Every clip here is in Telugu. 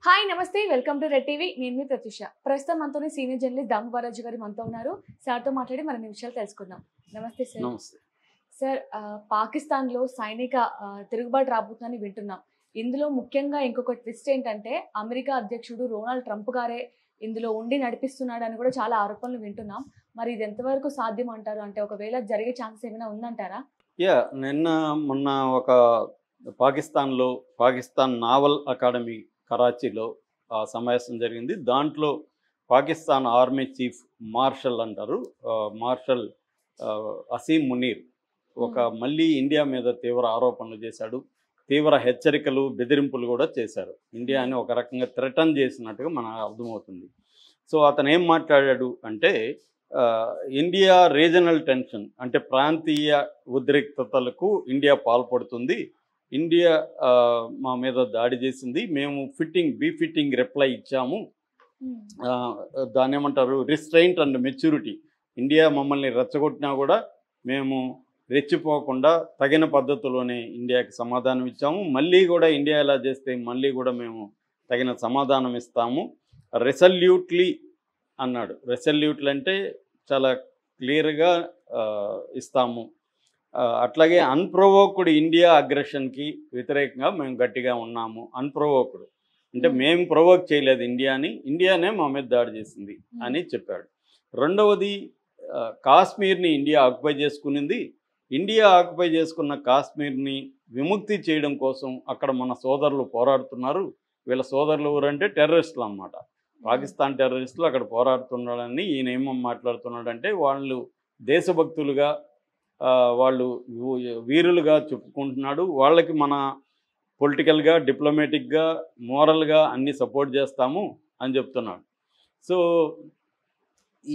హాయ్ నమస్తే వెల్కమ్ టు రెడ్ టీవీ నేను మీ ప్రత్యూష ప్రస్తుతం మనతోనే సీనియర్ జర్నలిస్ట్ దాము బాలాజీ గారు మనతో ఉన్నారు సార్తో మాట్లాడి మన విషయాలు తెలుసుకుందాం నమస్తే సార్ నమస్తే. సార్ పాకిస్తాన్లో సైనిక తిరుగుబాటు రాబోతుందని వింటున్నాం ఇందులో ముఖ్యంగా ఇంకొక ట్విస్ట్ ఏంటంటే అమెరికా అధ్యక్షుడు డొనాల్డ్ ట్రంప్ గారే ఇందులో ఉండి నడిపిస్తున్నాడు అని కూడా చాలా ఆరోపణలు వింటున్నాం మరి ఇది ఎంతవరకు సాధ్యం అంటారు అంటే ఒకవేళ జరిగే ఛాన్సెస్ ఏమైనా ఉందంటారా నిన్న మొన్న ఒక పాకిస్తాన్ నావల్ అకాడమీ కరాచీలో సమావేశం జరిగింది. దాంట్లో పాకిస్తాన్ ఆర్మీ చీఫ్ మార్షల్ అంటారు, మార్షల్ అసీం మునీర్ మళ్ళీ ఇండియా మీద తీవ్ర ఆరోపణలు చేశాడు. తీవ్ర హెచ్చరికలు బెదిరింపులు కూడా చేశారు. ఇండియాని ఒక రకంగా థ్రెటన్ చేసినట్టుగా మనకు అర్థమవుతుంది. సో అతను ఏం మాట్లాడాడు అంటే ఇండియా రీజనల్ టెన్షన్ అంటే ప్రాంతీయ ఉద్రిక్తతలకు ఇండియా పాల్పడుతుంది. ఇండియా మా మీద దాడి చేసింది, మేము బీఫిట్టింగ్ రిప్లై ఇచ్చాము. దాన్ని ఏమంటారు, రిస్ట్రైంట్ అండ్ మెచ్యూరిటీ. ఇండియా మమ్మల్ని రెచ్చగొట్టినా కూడా మేము రెచ్చిపోకుండా తగిన పద్ధతిలోనే ఇండియాకి సమాధానం ఇచ్చాము. మళ్ళీ కూడా ఇండియా ఎలా చేస్తే మళ్ళీ కూడా మేము తగిన సమాధానం ఇస్తాము. రెసల్యూట్లీ అన్నాడు. రెసల్యూట్లు అంటే చాలా క్లియర్గా ఇస్తాము. అట్లాగే అన్ప్రొవోక్డ్ ఇండియా అగ్రెషన్కి వ్యతిరేకంగా మేము గట్టిగా ఉన్నాము. అన్ప్రొవోక్డ్ అంటే మేము ప్రొవోక్ చేయలేదు ఇండియానే మా మీద దాడి చేసింది అని చెప్పాడు. రెండవది, కాశ్మీర్ని ఇండియా ఆక్యుపై చేసుకునింది. ఇండియా ఆక్యుపై చేసుకున్న కాశ్మీర్ని విముక్తి చేయడం కోసం అక్కడ మన సోదరులు పోరాడుతున్నారు. వీళ్ళ సోదరులు ఎవరంటే టెర్రరిస్టులు అన్నమాట. పాకిస్తాన్ టెర్రరిస్టులు అక్కడ పోరాడుతున్నాడని ఈయన ఏమో మాట్లాడుతున్నాడంటే వాళ్ళు దేశభక్తులుగా వాళ్ళు వీరులుగా చెప్పుకుంటున్నాడు. వాళ్ళకి మన పొలిటికల్గా డిప్లొమాటిక్గా మోరల్గా అన్ని సపోర్ట్ చేస్తాము అని చెప్తున్నాడు. సో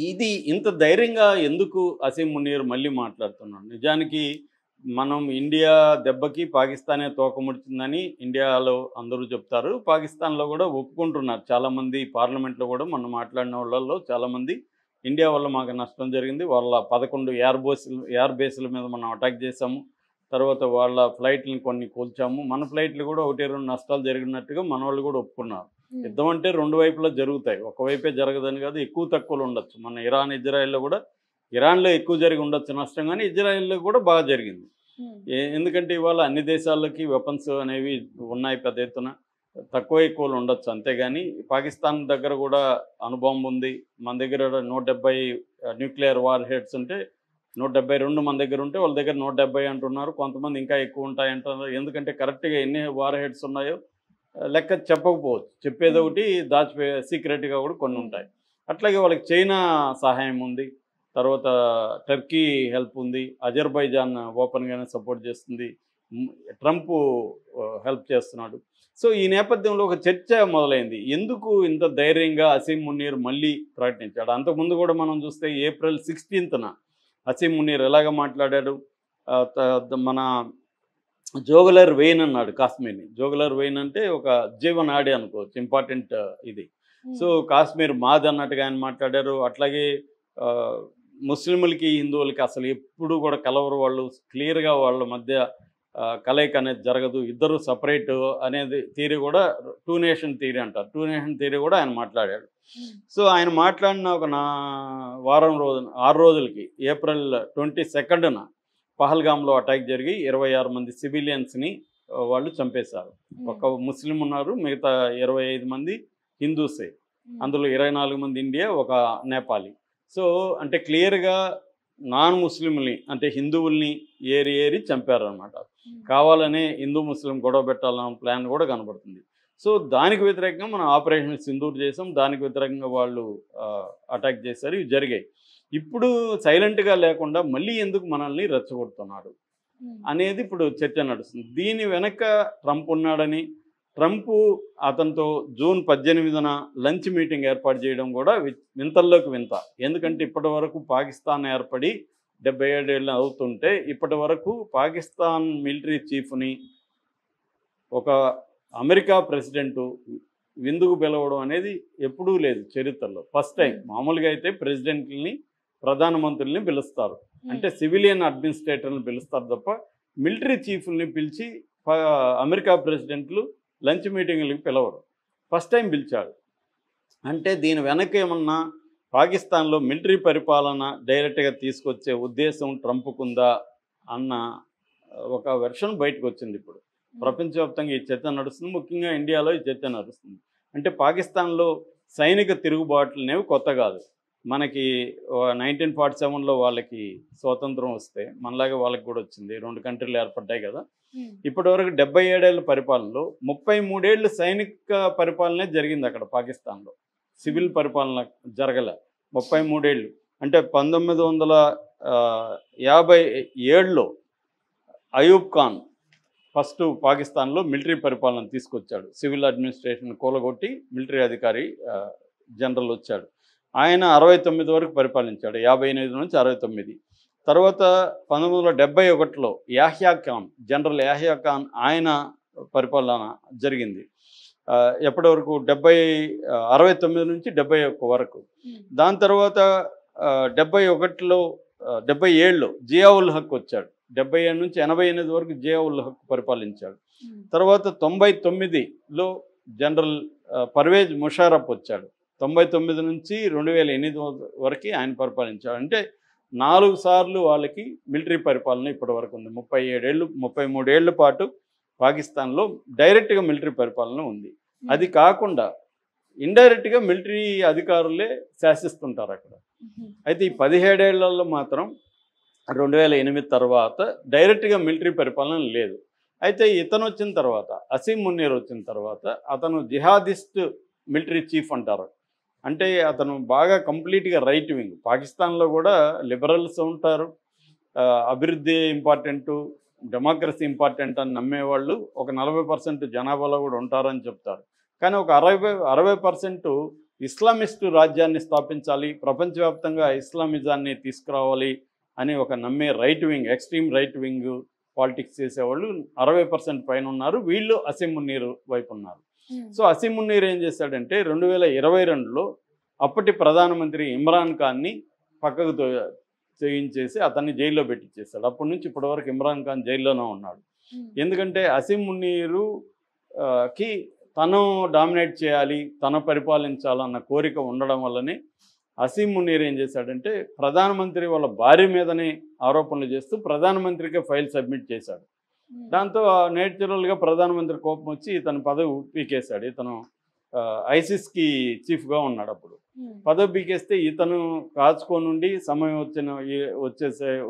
ఇది ఇంత ధైర్యంగా ఎందుకు అసీం మునీర్ మళ్ళీ మాట్లాడుతున్నాడు? నిజానికి మనం ఇండియా దెబ్బకి పాకిస్తానే తోకముడిచిందని ఇండియాలో అందరూ చెప్తారు. పాకిస్తాన్లో కూడా ఒప్పుకుంటున్నారు చాలామంది. పార్లమెంట్లో కూడా మనం మాట్లాడిన వాళ్ళల్లో చాలామంది ఇండియా వల్ల మాకు నష్టం జరిగింది, వాళ్ళ 11 ఎయిర్ బేస్ల మీద మనం అటాక్ చేసాము, తర్వాత వాళ్ళ ఫ్లైట్లను కొన్ని కూల్చాము, మన ఫ్లైట్లు కూడా 1-2 నష్టాలు జరిగినట్టుగా మన వాళ్ళు కూడా ఒప్పుకున్నారు. యుద్ధం అంటే రెండు వైపులా జరుగుతాయి, ఒకవైపే జరగదని కాదు, ఎక్కువ తక్కువలు ఉండొచ్చు. మన ఇజ్రాయెల్లో కూడా ఇరాన్లో ఎక్కువ జరిగి ఉండొచ్చు నష్టం, కానీ ఇజ్రాయెల్లో కూడా బాగా జరిగింది. ఎందుకంటే ఇవాళ అన్ని దేశాలకి వెపన్స్ అనేవి ఉన్నాయి, పెద్ద ఎత్తున తక్కువ ఎక్కువలు ఉండొచ్చు. అంతేగాని పాకిస్తాన్ దగ్గర కూడా అణుబాంబు ఉంది, మన దగ్గర 170 న్యూక్లియర్ వార్ హెడ్స్ ఉంటే 172 మన దగ్గర ఉంటే వాళ్ళ దగ్గర 170 అంటున్నారు. కొంతమంది ఇంకా ఎక్కువ ఉంటాయి అంటున్నారు. ఎందుకంటే కరెక్ట్గా ఎన్ని వార్ హెడ్స్ ఉన్నాయో లెక్క చెప్పకపోవచ్చు, చెప్పేది ఒకటి దాచిపోయే సీక్రెట్గా కూడా కొన్ని ఉంటాయి. అట్లాగే వాళ్ళకి చైనా సహాయం ఉంది, తర్వాత టర్కీ హెల్ప్ ఉంది, అజర్బైజాన్ ఓపెన్గానే సపోర్ట్ చేస్తుంది, ట్రంప్ హెల్ప్ చేస్తున్నాడు. సో ఈ నేపథ్యంలో ఒక చర్చ మొదలైంది. ఎందుకు ఇంత ధైర్యంగా అసీం మునీర్ మళ్ళీ ప్రకటించాడు? అంతకుముందు కూడా మనం చూస్తే ఏప్రిల్ 16న అసీం మునీర్ ఎలాగ మాట్లాడాడు? మన జోగులర్ వెయిన్ అన్నాడు కాశ్మీర్ని. జోగులర్ వెయిన్ అంటే ఒక జీవనాడి అనుకోవచ్చు, ఇంపార్టెంట్ ఇది. సో కాశ్మీర్ మాది అన్నట్టుగా ఆయన మాట్లాడారు. అట్లాగే ముస్లింలకి హిందువులకి అసలు ఎప్పుడు కూడా కలవరు, వాళ్ళు క్లియర్గా వాళ్ళ మధ్య కలయిక అనేది జరగదు, ఇద్దరు సపరేట్ అనేది థియరీ కూడా 2 నేషన్ థియరీ అంటారు. 2 నేషన్ థియరీ కూడా ఆయన మాట్లాడాడు. సో ఆయన మాట్లాడిన ఒక 6 రోజులకి ఏప్రిల్ 22న పహల్గామ్లో అటాక్ జరిగి 26 మంది సివిలియన్స్ని వాళ్ళు చంపేశారు. ఒక ముస్లిం ఉన్నారు, మిగతా 25 మంది హిందూసే. అందులో 24 మంది ఇండియా, ఒక నేపాలీ. సో అంటే క్లియర్గా నాన్ ముస్లింని అంటే హిందువుల్ని ఏరి చంపారనమాట. కావాలనే హిందూ ముస్లిం గొడవ పెట్టాలన్న ప్లాన్ కూడా కనబడుతుంది. సో దానికి వ్యతిరేకంగా మనం ఆపరేషన్ సింధూర్ చేసాం, దానికి వ్యతిరేకంగా వాళ్ళు అటాక్ చేశారు, ఇవి జరిగాయి. ఇప్పుడు సైలెంట్గా లేకుండా మళ్ళీ ఎందుకు మనల్ని రెచ్చగొడుతున్నాడు అనేది ఇప్పుడు చర్చ నడుస్తుంది. దీని వెనక ట్రంప్ ఉన్నాడని, ట్రంప్ అతనితో జూన్ 18న లంచ్ మీటింగ్ ఏర్పాటు చేయడం కూడా వింతల్లోకి వింత. ఎందుకంటే ఇప్పటి వరకు పాకిస్తాన్ ఏర్పడి 77 ఏళ్ళు అవుతుంటే ఇప్పటి వరకు పాకిస్తాన్ మిలిటరీ చీఫ్ని ఒక అమెరికా ప్రెసిడెంటు విందుకు పిలవడం అనేది ఎప్పుడూ లేదు చరిత్రలో, ఫస్ట్ టైం. మామూలుగా అయితే ప్రెసిడెంట్ని ప్రధానమంత్రుల్ని పిలుస్తారు, అంటే సివిలియన్ అడ్మినిస్ట్రేటర్ని పిలుస్తారు తప్ప మిలిటరీ చీఫ్ని పిలిచి అమెరికా ప్రెసిడెంట్లు లంచ్ మీటింగ్లకు పిలవరు. ఫస్ట్ టైం పిలిచాడు. అంటే దీని వెనక ఏమన్నా పాకిస్తాన్లో మిలిటరీ పరిపాలన డైరెక్ట్గా తీసుకొచ్చే ఉద్దేశం ట్రంప్కుందా అన్న ఒక వెర్షన్ బయటకు వచ్చింది. ఇప్పుడు ప్రపంచవ్యాప్తంగా ఈ చర్చ నడుస్తుంది, ముఖ్యంగా ఇండియాలో ఈ చర్చ నడుస్తుంది. అంటే పాకిస్తాన్లో సైనిక తిరుగుబాట్లు అనేవి కొత్త కాదు. మనకి 1947లో వాళ్ళకి స్వాతంత్రం వస్తే మనలాగే వాళ్ళకి కూడా వచ్చింది, 2 కంట్రీలు ఏర్పడ్డాయి కదా. ఇప్పటివరకు 77 ఏళ్ల పరిపాలనలో 33 ఏళ్ళు సైనిక పరిపాలనే జరిగింది అక్కడ పాకిస్తాన్లో. సివిల్ పరిపాలన జరగలే 33 ఏళ్ళు. అంటే 1957లో అయూబ్ ఖాన్ ఫస్ట్ పాకిస్తాన్లో మిలిటరీ పరిపాలన తీసుకొచ్చాడు. సివిల్ అడ్మినిస్ట్రేషన్ కూలగొట్టి మిలిటరీ అధికారి జనరల్ వచ్చాడు. ఆయన 69 వరకు పరిపాలించాడు, 58 నుంచి 69. తర్వాత 1971లో యాహ్యా ఖాన్, జనరల్ యాహ్యా ఖాన్, ఆయన పరిపాలన జరిగింది. ఎప్పటి వరకు 69 నుంచి 71 వరకు. దాని తర్వాత 71లో 77లో జియావుల్ హక్ వచ్చాడు. 77 నుంచి 88 వరకు జియావుల్ హక్ పరిపాలించాడు. తర్వాత 99లో జనరల్ పర్వేజ్ ముషారఫ్ వచ్చాడు. 99 నుంచి 2008 వరకు ఆయన పరిపాలించాడు. అంటే 4 సార్లు వాళ్ళకి మిలిటరీ పరిపాలన ఇప్పటి వరకు ఉంది. 33 ఏళ్ల పాటు పాకిస్తాన్లో డైరెక్ట్గా మిలిటరీ పరిపాలన ఉంది. అది కాకుండా ఇండైరెక్ట్గా మిలిటరీ అధికారులే శాసిస్తుంటారు అక్కడ. అయితే ఈ 17 ఏళ్లలో మాత్రం 2008 తర్వాత డైరెక్ట్గా మిలిటరీ పరిపాలన లేదు. అయితే ఇతను వచ్చిన తర్వాత, అసీం మునీర్ వచ్చిన తర్వాత, అతను జిహాదిస్ట్ మిలిటరీ చీఫ్ అంటారు. అంటే అతను బాగా కంప్లీట్గా రైట్ వింగ్. పాకిస్తాన్లో కూడా లిబరల్స్ ఉంటారు, అభివృద్ధి ఇంపార్టెంటు, డెమోక్రసీ ఇంపార్టెంట్ అని నమ్మేవాళ్ళు ఒక 40% జనాభాలో కూడా ఉంటారని చెప్తారు. కానీ ఒక 60% ఇస్లామిస్టు రాజ్యాన్ని స్థాపించాలి, ప్రపంచవ్యాప్తంగా ఇస్లామిజాన్ని తీసుకురావాలి అని ఒక నమ్మే right wing, extreme right wing politics చేసేవాళ్ళు 60% పైన ఉన్నారు. వీళ్ళు అసీం మునీర్ వైపు ఉన్నారు. సో అసీం మునీర్ ఏం చేశాడంటే 2022లో అప్పటి ప్రధానమంత్రి ఇమ్రాన్ ఖాన్ని పక్కకు చేయించేసి అతన్ని జైల్లో పెట్టించేశాడు. అప్పటి నుంచి ఇప్పటివరకు ఇమ్రాన్ ఖాన్ జైల్లోనే ఉన్నాడు. ఎందుకంటే అసీం మునీరుకి తను డామినేట్ చేయాలి, తను పరిపాలించాలన్న కోరిక ఉండడం వల్లనే అసీం మునీర్ ఏం చేశాడంటే ప్రధానమంత్రి వాళ్ళ భార్య మీదనే ఆరోపణలు చేస్తూ ప్రధానమంత్రికి ఫైల్ సబ్మిట్ చేశాడు. దాంతో నేచురల్గా ప్రధానమంత్రి కోపం వచ్చి ఇతను పదవి పీకేశాడు. ఇతను ఐసిస్కి చీఫ్గా ఉన్నాడు. అప్పుడు పదవి పీకేస్తే ఇతను కాచుకోనుండి సమయం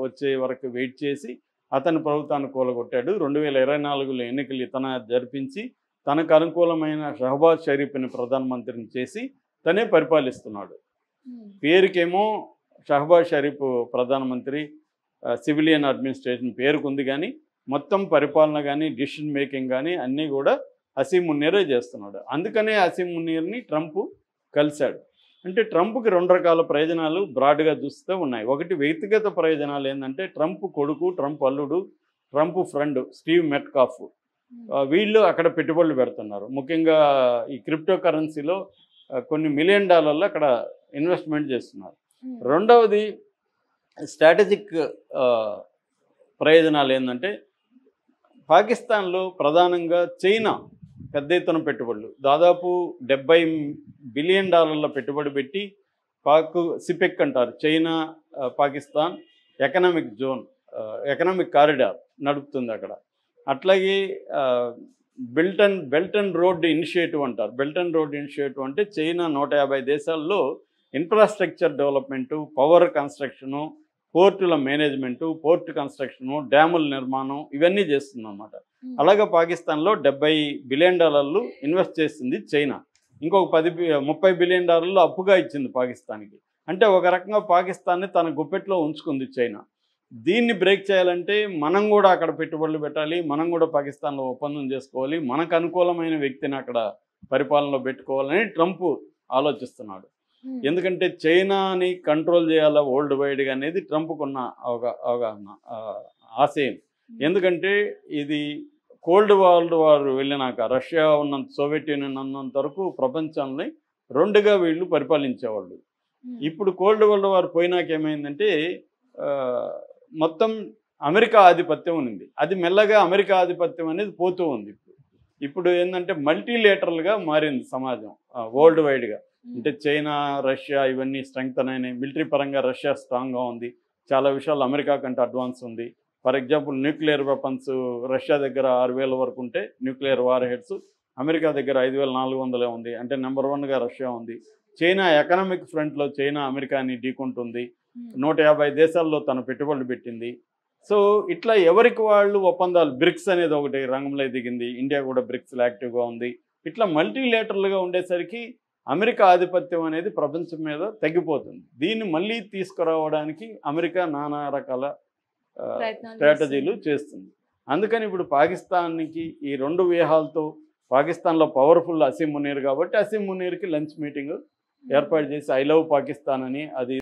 వచ్చే వరకు వెయిట్ చేసి అతని ప్రభుత్వాన్ని కూలగొట్టాడు. 2024లో ఎన్నికలు ఇతను జరిపించి తనకు అనుకూలమైన షహబాజ్ షరీఫ్ని ప్రధానమంత్రిని చేసి తనే పరిపాలిస్తున్నాడు. పేరుకేమో షహబాజ్ షరీఫ్ ప్రధానమంత్రి, సివిలియన్ అడ్మినిస్ట్రేషన్ పేరుకుంది, కానీ మొత్తం పరిపాలన కానీ డిసిషన్ మేకింగ్ కానీ అన్నీ కూడా అసీం మునీరే చేస్తున్నాడు. అందుకనే అసీం మునీర్ని ట్రంప్ కలిశాడు. అంటే ట్రంప్కి 2 రకాల ప్రయోజనాలు బ్రాడ్గా చూస్తే ఉన్నాయి. ఒకటి వ్యక్తిగత ప్రయోజనాలు ఏంటంటే ట్రంప్ కొడుకు, ట్రంప్ అల్లుడు, ట్రంప్ ఫ్రెండ్ స్టీవ్ మెట్కాఫ్, వీళ్ళు అక్కడ పెట్టుబడులు పెడుతున్నారు. ముఖ్యంగా ఈ క్రిప్టో కరెన్సీలో కొన్ని $1 మిలియన్ అక్కడ ఇన్వెస్ట్మెంట్ చేస్తున్నారు. రెండవది స్ట్రాటజిక్ ప్రయోజనాలు ఏంటంటే పాకిస్తాన్లో ప్రధానంగా చైనా పెద్ద ఎత్తున పెట్టుబడులు, దాదాపు $70 బిలియన్ పెట్టుబడి పెట్టి సిపెక్ అంటారు, China Pakistan economic zone, economic corridor నడుపుతుంది అక్కడ. అట్లాగే బెల్ట్ అండ్ రోడ్ ఇనిషియేటివ్ అంటారు. బెల్ట్ అండ్ రోడ్ ఇనిషియేటివ్ అంటే చైనా 150 దేశాల్లో ఇన్ఫ్రాస్ట్రక్చర్ డెవలప్మెంటు, పవర్ కన్స్ట్రక్షను, పోర్టుల మేనేజ్మెంటు, పోర్టు కన్స్ట్రక్షను, డ్యాముల నిర్మాణం ఇవన్నీ చేస్తుందన్నమాట. అలాగే పాకిస్తాన్లో $70 బిలియన్ ఇన్వెస్ట్ చేస్తుంది చైనా. ఇంకొక $30 బిలియన్ అప్పుగా ఇచ్చింది పాకిస్తాన్కి. అంటే ఒక రకంగా పాకిస్తాన్ని తన గుప్పెట్లో ఉంచుకుంది చైనా. దీన్ని బ్రేక్ చేయాలంటే మనం కూడా అక్కడ పెట్టుబడులు పెట్టాలి, మనం కూడా పాకిస్తాన్లో ఒప్పందం చేసుకోవాలి, మనకు అనుకూలమైన వ్యక్తిని అక్కడ పరిపాలనలో పెట్టుకోవాలని ట్రంప్ ఆలోచిస్తున్నాడు. ఎందుకంటే చైనాని కంట్రోల్ చేయాలా వరల్డ్ వైడ్గా అనేది ట్రంప్కున్న అవగాహన, ఆశయం. ఎందుకంటే ఇది కోల్డ్ వరల్డ్ వార్ వెళ్ళినాక రష్యా ఉన్నంత, సోవియట్ యూనియన్ ఉన్నంత వరకు ప్రపంచాన్ని 2గా వీళ్ళు పరిపాలించేవాళ్ళు. ఇప్పుడు కోల్డ్ వరల్డ్ వార్ పోయినాక ఏమైందంటే మొత్తం అమెరికా ఆధిపత్యం ఉంది. అది మెల్లగా అమెరికా ఆధిపత్యం అనేది పోతూ ఉంది. ఇప్పుడు ఏంటంటే మల్టీలేటరల్గా మారింది సమాజం వరల్డ్ వైడ్గా. అంటే చైనా, రష్యా ఇవన్నీ స్ట్రెంగ్త్ అయినాయి. మిలిటరీ పరంగా రష్యా స్ట్రాంగ్గా ఉంది. చాలా విషయాలు అమెరికా కంటే అడ్వాన్స్ ఉంది. For example nuclear weapons Russia దగ్గర 6,000 వరకు ఉంటే న్యూక్లియర్ వార్ హెడ్స్ అమెరికా దగ్గర 5,400 ఉంది. అంటే నెంబర్ 1గా రష్యా ఉంది. చైనా ఎకనామిక్ ఫ్రంట్లో చైనా అమెరికాని ఢీకొంటుంది. 150 దేశాల్లో తన పెట్టుబడులు పెట్టింది. సో ఇట్లా ఎవరికి వాళ్ళు ఒప్పందాలు, బ్రిక్స్ అనేది ఒకటి రంగంలో దిగింది. ఇండియా కూడా బ్రిక్స్లో యాక్టివ్గా ఉంది. ఇట్లా మల్టీలేటరల్గా ఉండేసరికి అమెరికా ఆధిపత్యం అనేది ప్రపంచం మీద తగ్గిపోతుంది. దీన్ని మళ్ళీ తీసుకురావడానికి అమెరికా నానా రకాల స్ట్రాటజీలు చేస్తుంది. అందుకని ఇప్పుడు పాకిస్తాన్కి ఈ 2 వ్యూహాలతో, పాకిస్తాన్లో పవర్ఫుల్ అసీం మునీర్ కాబట్టి అసీం మునీర్కి లంచ్ మీటింగ్ ఏర్పాటు చేసి ఐ లవ్ పాకిస్తాన్ అని అది